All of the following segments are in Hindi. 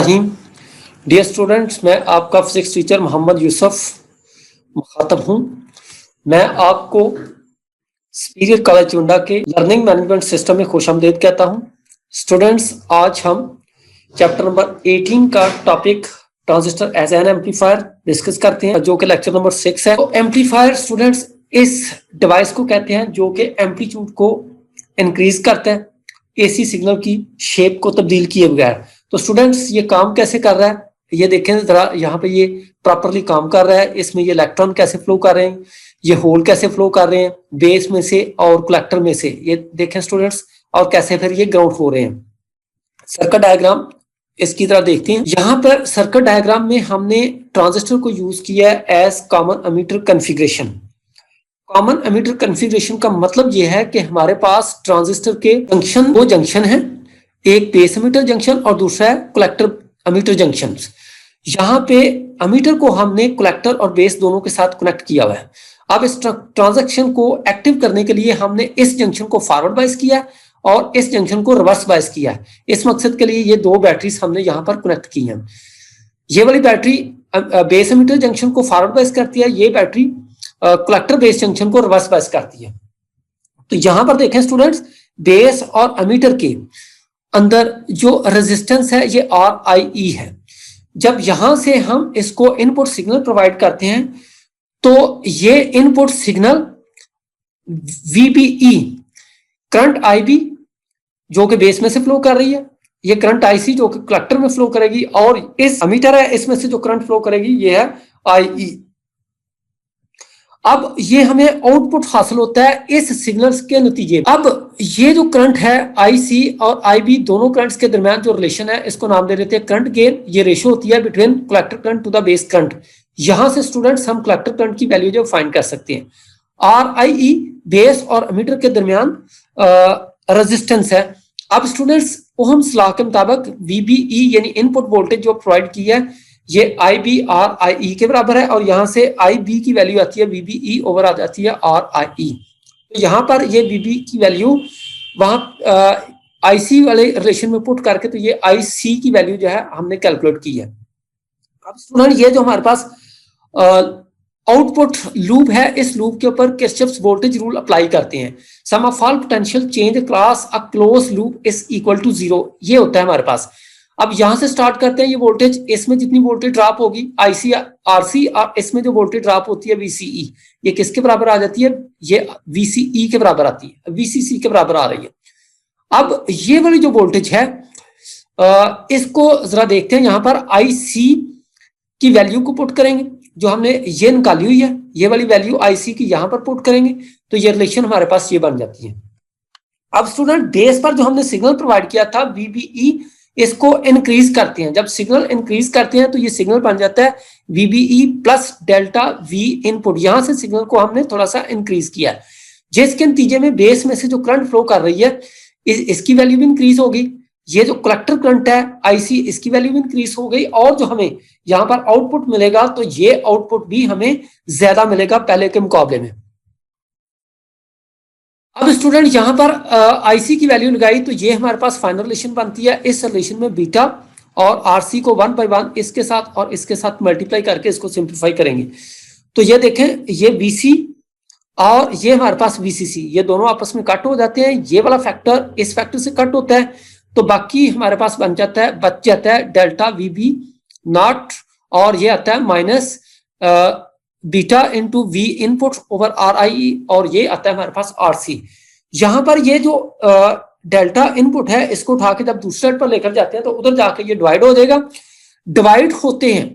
रहीम। डियर स्टूडेंट्स, मैं आपका फिजिक्स टीचर मोहम्मद यूसुफ मुखातब हूँ। मैं आपको सुपीरियर कॉलेज चुंडा के लर्निंग मैनेजमेंट सिस्टम में खुशामदीद कहता हूँ। स्टूडेंट्स, आज हम चैप्टर नंबर 18 का topic transistor as an amplifier discuss करते हैं, जो कि लेक्चर नंबर 6 है। तो एम्पलीफायर स्टूडेंट्स इस डिवाइस को कहते हैं जो कि एम्पलीट्यूड को इंक्रीज करता है एसी सिग्नल की शेप को तब्दील किए बगैर। तो स्टूडेंट्स, ये काम कैसे कर रहा है ये देखें जरा। यहाँ पे ये प्रॉपरली काम कर रहा है। इसमें ये इलेक्ट्रॉन कैसे फ्लो कर रहे हैं, ये होल कैसे फ्लो कर रहे हैं बेस में से और कलेक्टर में से, ये देखें स्टूडेंट्स। और कैसे फिर ये ग्राउंड हो रहे हैं। सर्किट डायग्राम इसकी तरह देखते हैं। यहाँ पर सर्किट डायग्राम में हमने ट्रांजिस्टर को यूज किया है as common emitter configuration. Common emitter configuration का मतलब यह है कि हमारे पास ट्रांजिस्टर के दो जंक्शन है, एक बेस एमीटर जंक्शन और दूसरा है कलेक्टर एमीटर जंक्शन। यहाँ पे एमीटर को हमने कलेक्टर और बेस दोनों के साथ कनेक्ट किया हुआ है। अब इस ट्रांजैक्शन को एक्टिव करने के लिए हमने इस जंक्शन को फॉरवर्ड बायस किया और इस जंक्शन को रिवर्स बायस किया है। इस मकसद के लिए ये दो बैटरीज हमने यहाँ पर कनेक्ट की हैं। ये वाली बैटरी बेस एमीटर जंक्शन को फॉरवर्ड बायस करती है, ये बैटरी कलेक्टर बेस जंक्शन को रिवर्स बायस करती है। तो यहां पर देखें स्टूडेंट्स, बेस और एमीटर के अंदर जो रेजिस्टेंस है ये RIE है। जब यहां से हम इसको इनपुट सिग्नल प्रोवाइड करते हैं तो ये input signal VBE current IB जो कि बेस में से फ्लो कर रही है, ये करंट IC जो कि कलेक्टर में फ्लो करेगी, और इस एमीटर है इसमें से जो करंट फ्लो करेगी ये है IE। अब ये हमें आउटपुट हासिल होता है इस सिग्नल्स के नतीजे। अब ये जो करंट है IC और IB दोनों करंट्स के दरमियान जो रिलेशन है इसको नाम दे देते हैं करंट गेन। ये रेशो होती है between collector current to the base current. यहां से स्टूडेंट्स हम कलेक्टर करंट की वैल्यू जो फाइंड कर सकते हैं। RIE बेस और एमीटर के दरमियान रेजिस्टेंस है। अब स्टूडेंट्स, ओहम्स लॉ के मुताबिक VBE यानी इनपुट वोल्टेज जो प्रोवाइड की है ये IB RIE के बराबर है, और यहां से IB की वैल्यू आती है VBE ओवर आ जाती है RIE। तो यहां पर ये VB की वैल्यू वहां IC वाले रिलेशन में पुट करके तो ये IC की वैल्यू जो है हमने कैलकुलेट की है। अब स्टूडेंट, ये जो हमारे पास आउटपुट लूप है, इस लूप के ऊपर किरचॉफ्स वोल्टेज रूल अप्लाई करते हैं। Sum of all potential change across a close loop is equal to 0, ये होता है हमारे पास। अब यहां से स्टार्ट करते हैं। ये वोल्टेज, इसमें जितनी वोल्टेज ड्रॉप होगी IC RC, और इसमें जो वोल्टेज ड्रॉप होती है VCE, ये किसके बराबर आ जाती है? ये VCE के बराबर आती है, VCC के बराबर आ रही है। अब ये वाली जो वोल्टेज है इसको जरा देखते हैं। यहां पर IC की वैल्यू को पुट करेंगे, जो हमने ये निकाली हुई है, ये वाली वैल्यू IC की यहां पर पुट करेंगे तो ये रिलेशन हमारे पास ये बन जाती है। अब स्टूडेंट, बेस पर जो हमने सिग्नल प्रोवाइड किया था VBE, इसको इंक्रीज करते हैं। जब सिग्नल इंक्रीज करते हैं तो ये सिग्नल बन जाता है VBE plus delta V input. यहां से सिग्नल को हमने थोड़ा सा इंक्रीज किया है, जिसके नतीजे में बेस में से जो करंट फ्लो कर रही है इसकी वैल्यू भी इंक्रीज होगी। ये जो कलेक्टर करंट है IC, इसकी वैल्यू भी इंक्रीज हो गई, और जो हमें यहाँ पर आउटपुट मिलेगा तो ये आउटपुट भी हमें ज्यादा मिलेगा पहले के मुकाबले में। अब स्टूडेंट, यहां पर IC की वैल्यू लगाई तो ये हमारे पास फाइनल रिलेशन बनती है। इस रिलेशन में बीटा और RC को 1 by 1 इसके साथ और इसके साथ मल्टीप्लाई करके इसको सिंप्लीफाई करेंगे तो ये देखें, ये VC और ये हमारे पास VCC, ये दोनों आपस में कट हो जाते हैं। ये वाला फैक्टर इस फैक्टर से कट होता है तो बाकी हमारे पास बच जाता है डेल्टा VB नॉट, और ये आता है minus beta into V input over RIE, और ये आता है हमारे पास RC। यहां पर ये जो डेल्टा इनपुट है इसको उठा के जब दूसरे साइड पर लेकर जाते हैं तो उधर जाकर ये डिवाइड हो जाएगा। डिवाइड होते हैं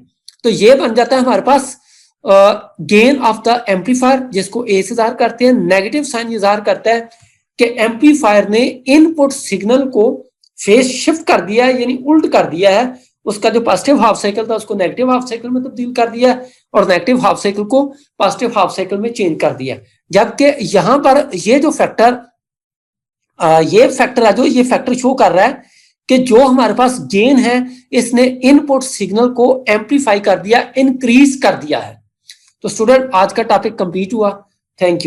तो ये बन जाता है हमारे पास गेन ऑफ द एम्पलीफायर, जिसको A से ज़ाहिर करते हैं। नेगेटिव साइन ये ज़ाहिर करता है कि एम्पलीफायर ने इनपुट सिग्नल को फेज शिफ्ट कर दिया है, यानी उल्ट कर दिया है। उसका जो पॉजिटिव हाफ साइकिल था उसको नेगेटिव हाफ साइकिल में तब्दील कर दिया है, और नेगेटिव हाफ साइकिल को पॉजिटिव हाफ साइकिल में चेंज कर दिया। जबकि यहां पर ये जो फैक्टर है, जो ये फैक्टर शो कर रहा है कि जो हमारे पास गेन है इसने इनपुट सिग्नल को एम्पलीफाई कर दिया, इंक्रीज कर दिया है। तो स्टूडेंट, आज का टॉपिक कंप्लीट हुआ। Thank you.